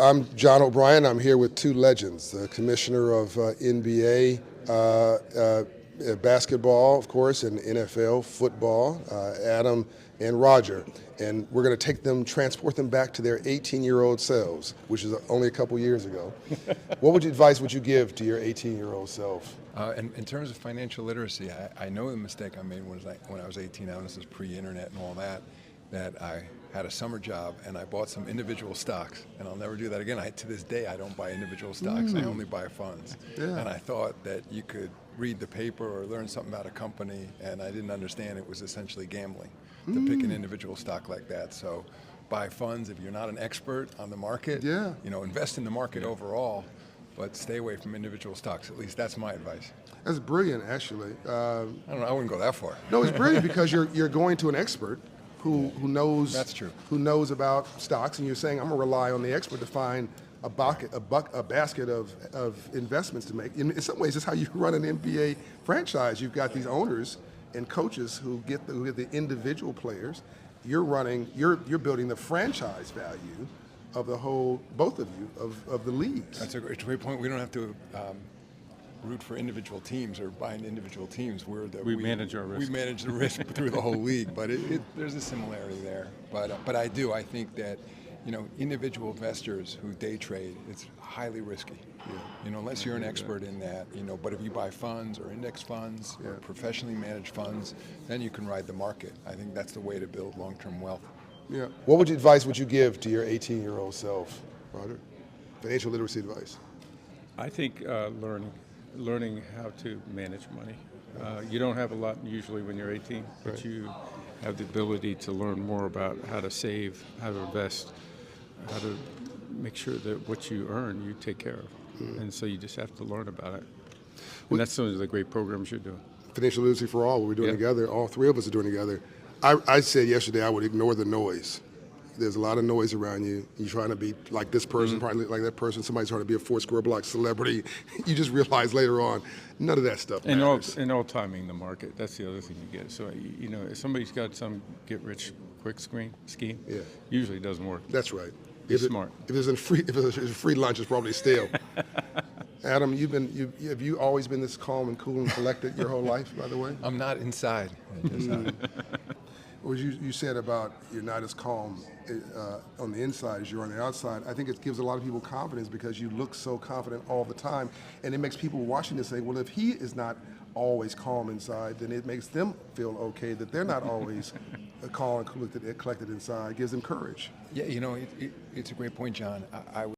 I'm John O'Brien. I'm here with two legends, the commissioner of NBA basketball, of course, and NFL football, Adam and Roger. And we're going to take them, transport them back to their 18-year-old selves, which is only a couple years ago. What advice would you give to your 18-year-old self? In terms of financial literacy, I know the mistake I made when I was 18. Now this is pre-internet and all that. That I had a summer job and I bought some individual stocks, and I'll never do that again. To this day, I don't buy individual stocks. I only buy funds. Yeah. And I thought that you could read the paper or learn something about a company, and I didn't understand it was essentially gambling to pick an individual stock like that. So buy funds if you're not an expert on the market. Yeah. Invest in the market overall, but stay away from individual stocks. At least that's my advice. That's brilliant, actually. I don't know. I wouldn't go that far. No, it's brilliant because you're going to an expert who knows. That's true. Who knows about stocks, and you're saying I'm gonna rely on the expert to find a basket of investments to make. In some ways, it's how you run an NBA franchise. You've got these owners and coaches who get the individual players. You're building the franchise value of the whole, both of you, of the leagues. That's a great point. We don't have to root for individual teams or buying individual teams. We manage our risk. We manage the risk through the whole league, but there's a similarity there. But I think that individual investors who day trade, it's highly risky. Yeah. Unless you're an expert in that. But if you buy funds or index funds or professionally managed funds, then you can ride the market. I think that's the way to build long-term wealth. Yeah. What advice would you give to your 18-year-old self, Roger? Financial literacy advice. I think learning how to manage money. You don't have a lot usually when you're 18, but Right. you have the ability to learn more about how to save, how to invest, how to make sure that what you earn you take care of. And so you just have to learn about it. And that's some of the great programs you're doing. Financial literacy for all, what we're doing together, all three of us are doing together. I said yesterday I would ignore the noise. There's a lot of noise around you. You're trying to be like this person, probably like that person. Somebody's trying to be a Foursquare Block celebrity. You just realize later on, none of that stuff matters. And all timing the market. That's the other thing you get. So, if somebody's got some get-rich-quick scheme, usually it doesn't work. That's right. Be smart. If it's a free lunch, it's probably stale. Adam, have you always been this calm and cool and collected your whole life, by the way? I'm not inside. What you said about you're not as calm on the inside as you're on the outside, I think it gives a lot of people confidence because you look so confident all the time, and it makes people watching this say, well, if he is not always calm inside, then it makes them feel okay that they're not always calm and collected inside. It gives them courage. Yeah, it's a great point, John. I